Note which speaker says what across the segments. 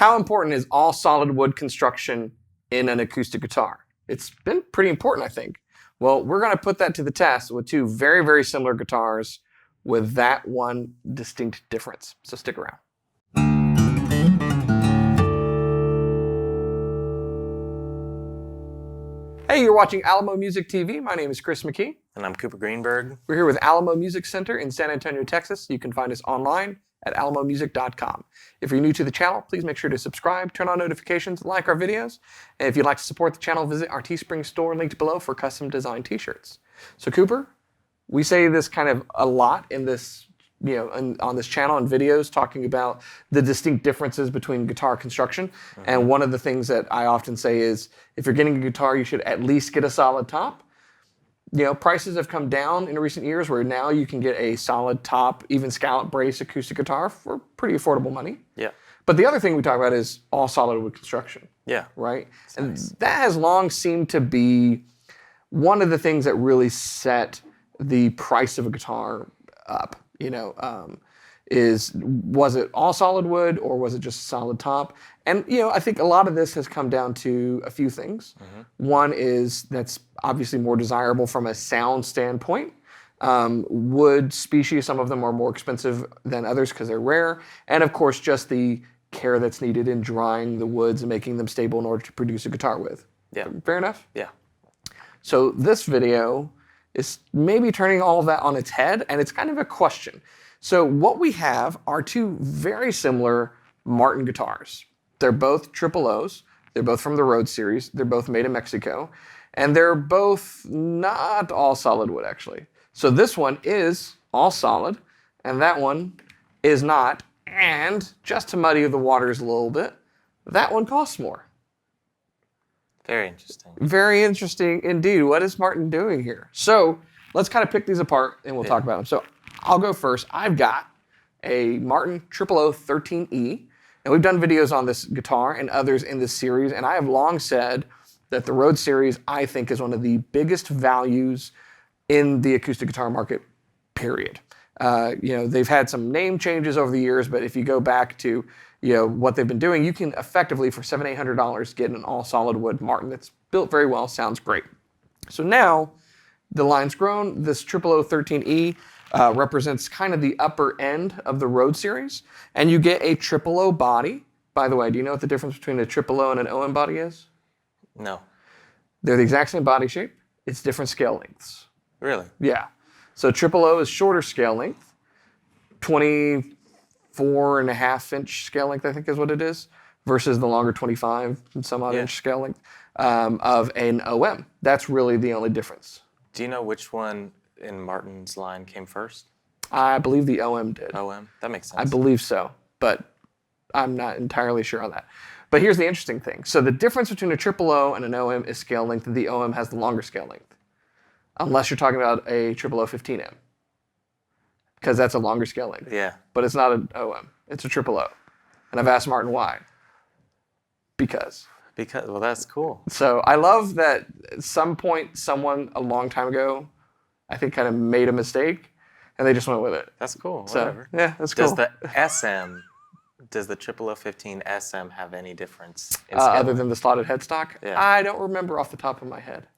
Speaker 1: how important is all solid wood construction in an acoustic guitar? It's been pretty important, I think. Well, we're going to put that to the test with two very, very similar guitars with that one distinct difference. So stick around. Hey, you're watching Alamo Music TV. My name is Chris McKee.
Speaker 2: And I'm Cooper Greenberg.
Speaker 1: We're here with Alamo Music Center in San Antonio, Texas. You can find us online at alamomusic.com. If you're new to the channel, please make sure to subscribe, turn on notifications, like our videos. And if you'd like to support the channel, visit our Teespring store linked below for custom designed t-shirts. So Cooper, we say this kind of a lot in this, on this channel and videos talking about the distinct differences between guitar construction. Mm-hmm. And one of the things that I often say is, if you're getting a guitar, you should at least get a solid top. Prices have come down in recent years where now you can get a solid top, even scallop brace acoustic guitar for pretty affordable money.
Speaker 2: Yeah.
Speaker 1: But the other thing we talk about is all solid wood construction.
Speaker 2: Yeah.
Speaker 1: Right?
Speaker 2: That's
Speaker 1: and
Speaker 2: nice.
Speaker 1: That has long seemed to be one of the things that really set the price of a guitar up. Was it all solid wood or was it just solid top? And, I think a lot of this has come down to a few things. Mm-hmm. One is that's obviously more desirable from a sound standpoint. Wood species, some of them are more expensive than others because they're rare. And of course, just the care that's needed in drying the woods and making them stable in order to produce a guitar with.
Speaker 2: Yeah.
Speaker 1: Fair enough?
Speaker 2: Yeah.
Speaker 1: So this video is maybe turning all of that on its head, and it's kind of a question. So what we have are two very similar Martin guitars. They're both triple O's. They're both from the Rhodes series. They're both made in Mexico. And they're both not all solid wood, actually. So this one is all solid, and that one is not. And just to muddy the waters a little bit, that one costs more.
Speaker 2: Very interesting.
Speaker 1: Very interesting indeed. What is Martin doing here? So let's kind of pick these apart, and we'll talk about them. So I'll go first. I've got a Martin 000 13E, and we've done videos on this guitar and others in this series, and I have long said that the Rhodes series, I think, is one of the biggest values in the acoustic guitar market, period. They've had some name changes over the years, but if you go back to what they've been doing, you can effectively, for $700-800, get an all-solid wood Martin that's built very well, sounds great. So now the line's grown. This 000 13E represents kind of the upper end of the Rhodes series, and you get a 000 body. By the way, do you know what the difference between a 000 and an OM body is?
Speaker 2: No.
Speaker 1: They're the exact same body shape. It's different scale lengths.
Speaker 2: Really?
Speaker 1: Yeah. So 000 is shorter scale length, 24.5-inch scale length, I think is what it is, versus the longer 25 and some odd inch scale length of an OM. That's really the only difference.
Speaker 2: Do you know which one in Martin's line came first?
Speaker 1: I believe the OM did.
Speaker 2: OM? That makes sense.
Speaker 1: I believe so, but I'm not entirely sure on that. But here's the interesting thing. So the difference between a 000 and an OM is scale length, and the OM has the longer scale length. Unless you're talking about a 000 15M. Because that's a longer scale length.
Speaker 2: Yeah.
Speaker 1: But it's not an OM. It's a 000. And I've asked Martin why. Because,
Speaker 2: well, that's cool.
Speaker 1: So I love that at some point someone a long time ago, I think, kind of made a mistake, and they just went with it.
Speaker 2: That's cool.
Speaker 1: So,
Speaker 2: whatever.
Speaker 1: Yeah, that's cool.
Speaker 2: Does the 000 15 SM have any difference in
Speaker 1: other than the slotted headstock?
Speaker 2: Yeah.
Speaker 1: I don't remember off the top of my head.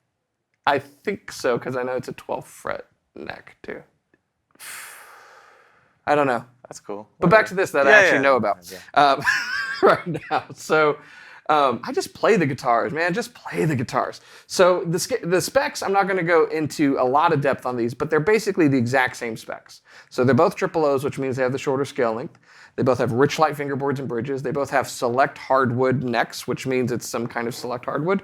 Speaker 1: I think so, because I know it's a 12th fret neck, too. I don't know.
Speaker 2: That's cool.
Speaker 1: But back to this that I actually know about right now. So I just play the guitars, man. Just play the guitars. So the specs, I'm not going to go into a lot of depth on these, but they're basically the exact same specs. So they're both 000s, which means they have the shorter scale length. They both have rich light fingerboards and bridges. They both have select hardwood necks, which means it's some kind of select hardwood.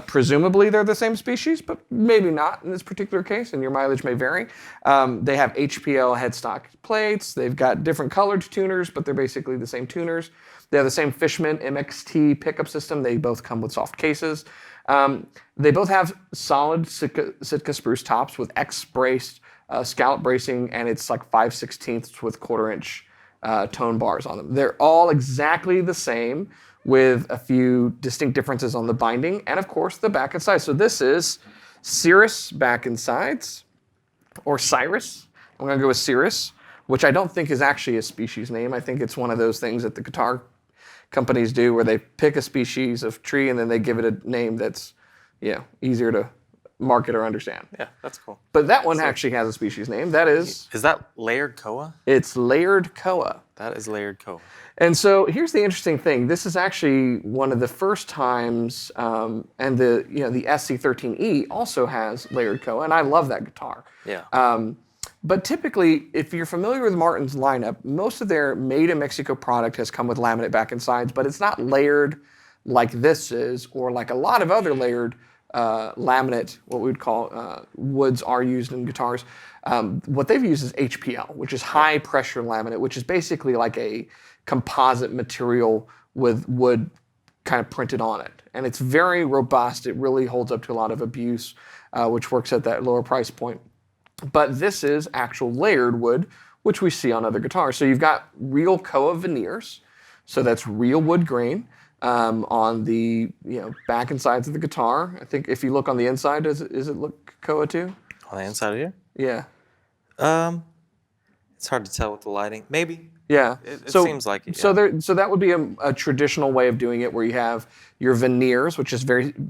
Speaker 1: Presumably they're the same species, but maybe not in this particular case, and your mileage may vary. They have HPL headstock plates. They've got different colored tuners, but they're basically the same tuners. They have the same Fishman MXT pickup system. They both come with soft cases. They both have solid Sitka spruce tops with X-braced scallop bracing, and it's like 5/16 with 1/4-inch tone bars on them. They're all exactly the same with a few distinct differences on the binding and, of course, the back and sides. So this is Siris back and sides, or Siris. I'm going to go with Siris, which I don't think is actually a species name. I think it's one of those things that the guitar companies do, where they pick a species of tree and then they give it a name that's, easier to market or understand.
Speaker 2: Yeah, that's cool.
Speaker 1: But that one actually has a species name. That is...
Speaker 2: Is that Layered Koa?
Speaker 1: It's Layered Koa.
Speaker 2: That is Layered Koa.
Speaker 1: And so here's the interesting thing. This is actually one of the first times, and the SC13E also has Layered Koa, and I love that guitar.
Speaker 2: Yeah.
Speaker 1: But typically, if you're familiar with Martin's lineup, most of their made-in-Mexico product has come with laminate back and sides, but it's not layered like this is, or like a lot of other layered laminate, what we would call woods are used in guitars. What they've used is HPL, which is high-pressure laminate, which is basically like a composite material with wood kind of printed on it. And it's very robust. It really holds up to a lot of abuse, which works at that lower price point. But this is actual layered wood, which we see on other guitars. So you've got real Koa veneers. So that's real wood grain on the back and sides of the guitar. I think if you look on the inside, does it look Koa too?
Speaker 2: On the inside of here?
Speaker 1: Yeah.
Speaker 2: It's hard to tell with the lighting. Maybe.
Speaker 1: Yeah.
Speaker 2: It seems like it.
Speaker 1: Yeah. So that would be a traditional way of doing it, where you have your veneers, which is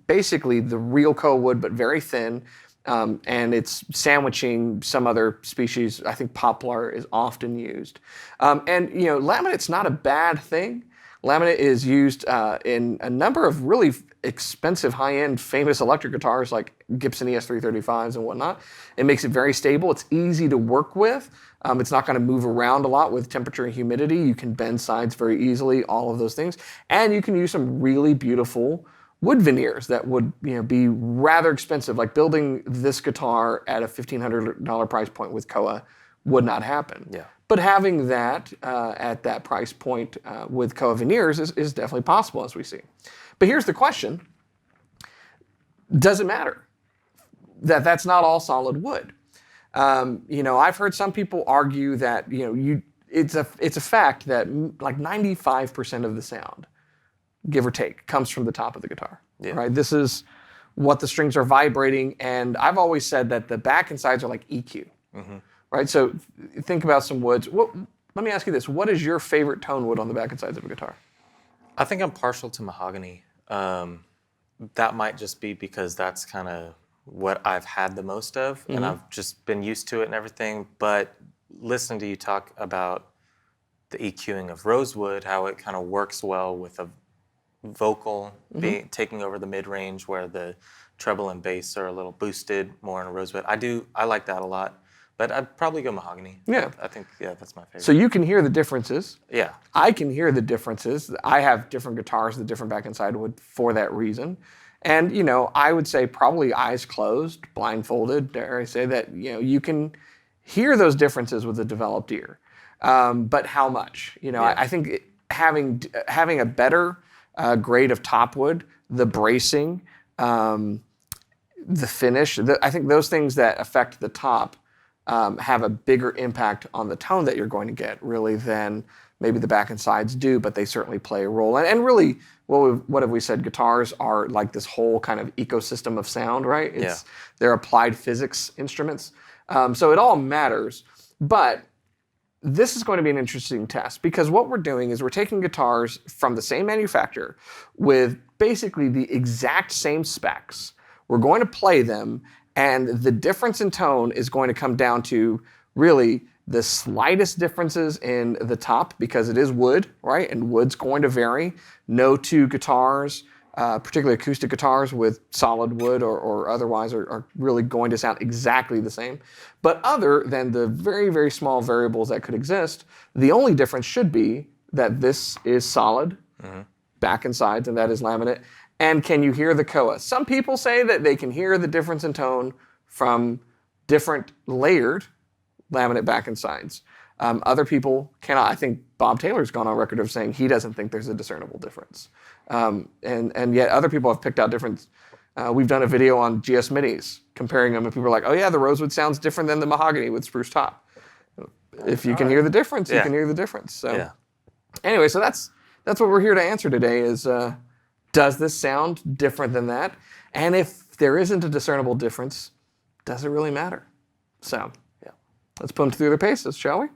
Speaker 1: basically the real Koa wood, but very thin. And it's sandwiching some other species. I think poplar is often used. And laminate's not a bad thing. Laminate is used in a number of really expensive, high-end, famous electric guitars like Gibson ES335s and whatnot. It makes it very stable. It's easy to work with. It's not going to move around a lot with temperature and humidity. You can bend sides very easily, all of those things. And you can use some really beautiful wood veneers that would be rather expensive. Like building this guitar at a $1,500 price point with Koa would not happen.
Speaker 2: Yeah.
Speaker 1: But having that at that price point with Koa veneers is definitely possible, as we see. But here's the question. Does it matter that that's not all solid wood? I've heard some people argue that it's a fact that like 95% of the sound, give or take, comes from the top of the guitar.
Speaker 2: Yeah.
Speaker 1: Right? This is what the strings are vibrating, and I've always said that the back and sides are like EQ. Mm-hmm. Right? So think about some woods. Let me ask you this. What is your favorite tone wood on the back and sides of a guitar?
Speaker 2: I think I'm partial to mahogany. That might just be because that's kind of what I've had the most of, and I've just been used to it and everything. But listening to you talk about the EQing of rosewood, how it kind of works well with a vocal taking over the mid-range, where the treble and bass are a little boosted more in a rosewood. I like that a lot. But I'd probably go mahogany.
Speaker 1: Yeah.
Speaker 2: I think, that's my favorite.
Speaker 1: So you can hear the differences.
Speaker 2: Yeah.
Speaker 1: I can hear the differences. I have different guitars with different back and side wood for that reason. And, I would say probably eyes closed, blindfolded, dare I say that, you can hear those differences with a developed ear. But how much? I think having a better grade of top wood, the bracing, the finish, I think those things that affect the top have a bigger impact on the tone that you're going to get, really, than maybe the back and sides do, but they certainly play a role. And really, what have we said? Guitars are like this whole kind of ecosystem of sound, right? They're applied physics instruments. So it all matters. But this is going to be an interesting test, because what we're doing is we're taking guitars from the same manufacturer with basically the exact same specs. We're going to play them, and the difference in tone is going to come down to really the slightest differences in the top, because it is wood, right? And wood's going to vary. No two guitars, particularly acoustic guitars with solid wood or otherwise, are really going to sound exactly the same. But other than the very, very small variables that could exist, the only difference should be that this is solid, back and sides, and that is laminate. And can you hear the Koa? Some people say that they can hear the difference in tone from different layered laminate back and sides. Other people cannot. I think Bob Taylor's gone on record of saying he doesn't think there's a discernible difference. And yet other people have picked out different. We've done a video on GS Minis comparing them, and people are like, oh yeah, the rosewood sounds different than the mahogany with spruce top. If you can hear the difference, you can hear the difference. So anyway, so that's what we're here to answer today is, does this sound different than that? And if there isn't a discernible difference, does it really matter? So let's put them through their paces, shall we?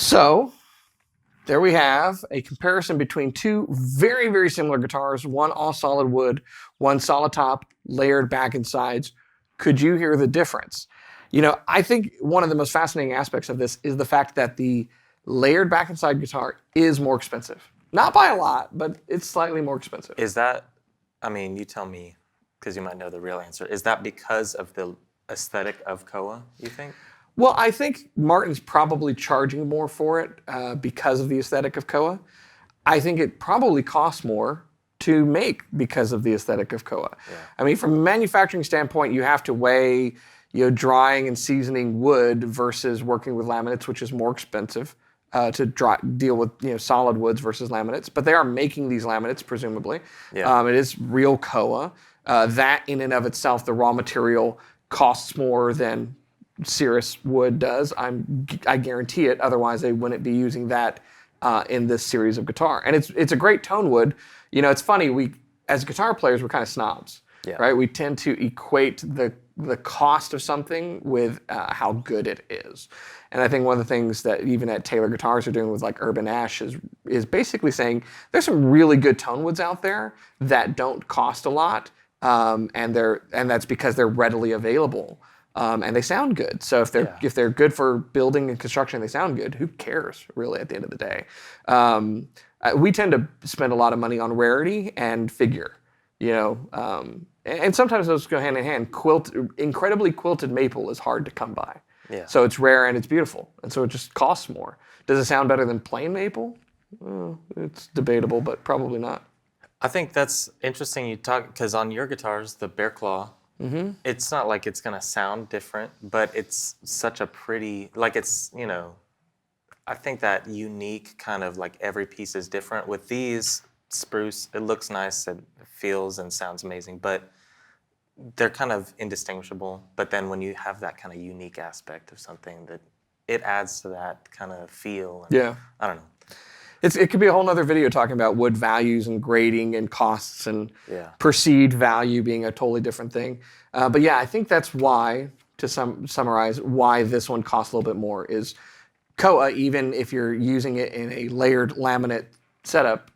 Speaker 1: So there we have a comparison between two very, very similar guitars, one all solid wood, one solid top, layered back and sides. Could you hear the difference? I think one of the most fascinating aspects of this is the fact that the layered back and side guitar is more expensive. Not by a lot, but it's slightly more expensive.
Speaker 2: Is that, I mean, you tell me, because you might know the real answer. Is that because of the aesthetic of Koa, you think?
Speaker 1: Well, I think Martin's probably charging more for it because of the aesthetic of Koa. I think it probably costs more to make because of the aesthetic of Koa.
Speaker 2: Yeah.
Speaker 1: I mean, from a manufacturing standpoint, you have to weigh, drying and seasoning wood versus working with laminates, which is more expensive to deal with, solid woods versus laminates. But they are making these laminates, presumably.
Speaker 2: Yeah.
Speaker 1: It is real Koa. That in and of itself, the raw material costs more than Siris wood does. I guarantee it. Otherwise, they wouldn't be using that in this series of guitar. And it's a great tone wood. It's funny. We as guitar players, we're kind of snobs, right? We tend to equate the cost of something with how good it is. And I think one of the things that even at Taylor Guitars are doing with like Urban Ash is basically saying there's some really good tone woods out there that don't cost a lot, and that's because they're readily available. And they sound good. So if they're good for building and construction, they sound good. Who cares, really, at the end of the day? We tend to spend a lot of money on rarity and figure, and sometimes those go hand in hand. Incredibly quilted maple is hard to come by.
Speaker 2: Yeah.
Speaker 1: So it's rare and it's beautiful, and so it just costs more. Does it sound better than plain maple? It's debatable, but probably not.
Speaker 2: I think that's interesting you talk, because on your guitars, the Bear Claw, it's not like it's going to sound different, but it's such a pretty, like it's, I think that unique kind of like every piece is different. With these spruce, it looks nice, it feels and sounds amazing, but they're kind of indistinguishable. But then when you have that kind of unique aspect of something, that it adds to that kind of feel. And,
Speaker 1: Yeah.
Speaker 2: I don't know.
Speaker 1: It could be a whole other video talking about wood values and grading and costs and perceived value being a totally different thing. But yeah, I think that's why, to summarize, why this one costs a little bit more is Koa, even if you're using it in a layered laminate setup,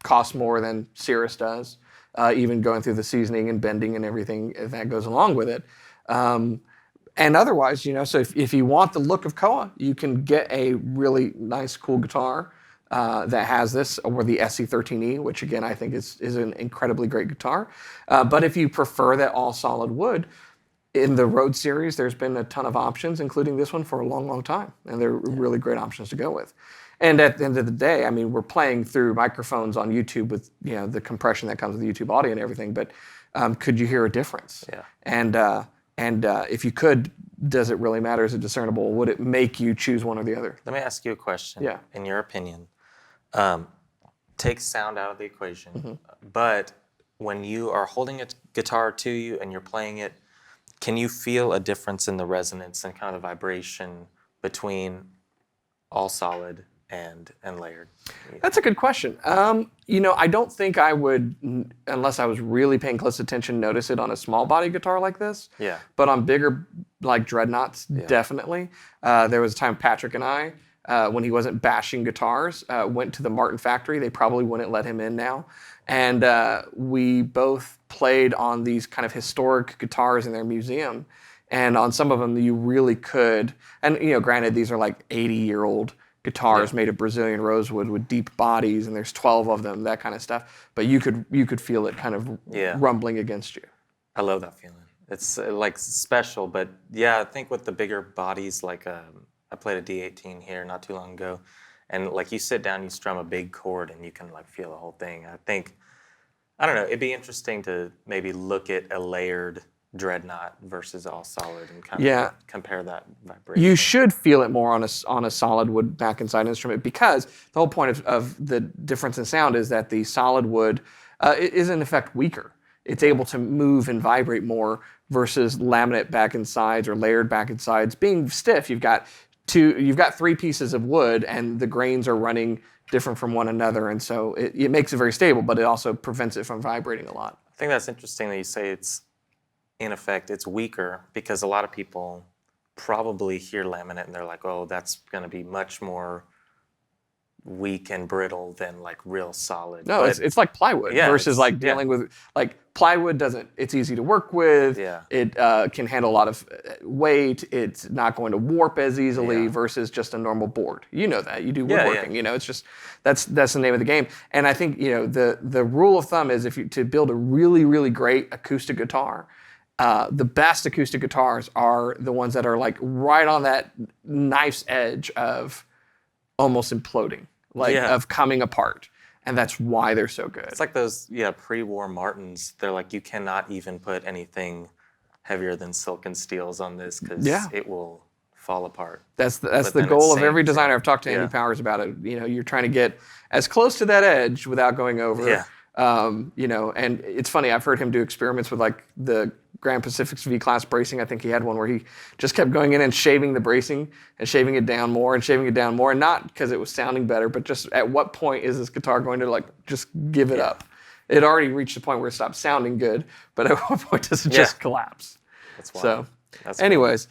Speaker 1: costs more than Siris does, even going through the seasoning and bending and everything that goes along with it. And otherwise, so if you want the look of Koa, you can get a really nice, cool guitar that has this, or the SC13E, which again I think is an incredibly great guitar. But if you prefer that all solid wood, in the Rhodes series, there's been a ton of options, including this one, for a long, long time, and they're really great options to go with. And at the end of the day, I mean, we're playing through microphones on YouTube with the compression that comes with YouTube audio and everything. But could you hear a difference?
Speaker 2: Yeah.
Speaker 1: And if you could, does it really matter? Is it discernible? Would it make you choose one or the other?
Speaker 2: Let me ask you a question.
Speaker 1: Yeah.
Speaker 2: In your opinion, take sound out of the equation, but when you are holding a guitar to you and you're playing it, can you feel a difference in the resonance and kind of vibration between all solid and layered?
Speaker 1: That's a good question. I don't think I would, unless I was really paying close attention, notice it on a small body guitar like this.
Speaker 2: Yeah.
Speaker 1: But on bigger, like dreadnoughts, definitely. There was a time Patrick and I, when he wasn't bashing guitars, went to the Martin factory. They probably wouldn't let him in now. And we both played on these kind of historic guitars in their museum. And on some of them, you really could, and granted, these are like 80-year-old guitars made of Brazilian rosewood with deep bodies, and there's 12 of them, that kind of stuff. But you could feel it kind of rumbling against you.
Speaker 2: I love that feeling. It's like special, but yeah, I think with the bigger bodies, like I played a D18 here not too long ago, and like you sit down, you strum a big chord, and you can like feel the whole thing. I don't know, it'd be interesting to maybe look at a layered dreadnought versus all solid and kind of compare that vibration.
Speaker 1: You should feel it more on a solid wood back and side instrument, because the whole point of the difference in sound is that the solid wood is in effect weaker. It's able to move and vibrate more versus laminate back and sides or layered back and sides being stiff. You've got three pieces of wood, and the grains are running different from one another, and so it makes it very stable, but it also prevents it from vibrating a lot.
Speaker 2: I think that's interesting that you say it's, in effect, it's weaker, because a lot of people probably hear laminate and they're like, oh, that's going to be much more weak and brittle than like real solid.
Speaker 1: No,
Speaker 2: but
Speaker 1: it's like plywood versus like
Speaker 2: yeah.
Speaker 1: dealing with like plywood doesn't. It's easy to work with.
Speaker 2: Yeah.
Speaker 1: It can handle a lot of weight. It's not going to warp as easily
Speaker 2: Yeah.
Speaker 1: versus just a normal board. You know that you do
Speaker 2: Yeah,
Speaker 1: woodworking.
Speaker 2: yeah.
Speaker 1: You know, it's just that's the name of the game. And I think the rule of thumb is to build a really great acoustic guitar. The best acoustic guitars are the ones that are like right on that knife's edge of almost imploding. Of coming apart. And that's why they're so good.
Speaker 2: It's like those, pre-war Martins. They're like, you cannot even put anything heavier than silk and steels on this because it will fall apart.
Speaker 1: That's the goal of every designer. I've talked to Andy Powers about it. You're trying to get as close to that edge without going over.
Speaker 2: Yeah.
Speaker 1: And it's funny, I've heard him do experiments with like the Grand Pacific's V-Class bracing. I think he had one where he just kept going in and shaving the bracing and shaving it down more and shaving it down more. And not because it was sounding better, but just at what point is this guitar going to like just give it up? It already reached the point where it stopped sounding good, but at what point does it just collapse?
Speaker 2: That's wild.
Speaker 1: So,
Speaker 2: That's
Speaker 1: anyways,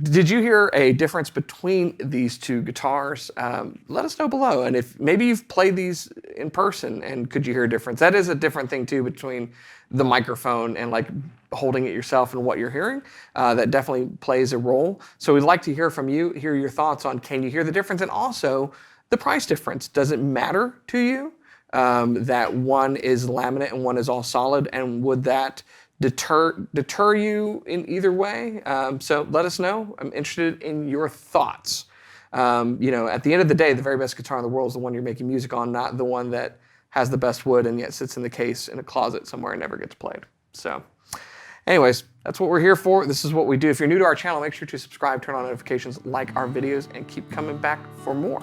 Speaker 1: did you hear a difference between these two guitars? Let us know below. And if maybe you've played these in person and could you hear a difference? That is a different thing too between the microphone and like holding it yourself and what you're hearing. That definitely plays a role. So we'd like to hear from you, hear your thoughts on can you hear the difference and also the price difference. Does it matter to you that one is laminate and one is all solid? And would that deter you in either way? So let us know. I'm interested in your thoughts. At the end of the day, the very best guitar in the world is the one you're making music on, not the one that has the best wood and yet sits in the case in a closet somewhere and never gets played. So anyways, that's what we're here for. This is what we do. If you're new to our channel, make sure to subscribe, turn on notifications, like our videos, and keep coming back for more.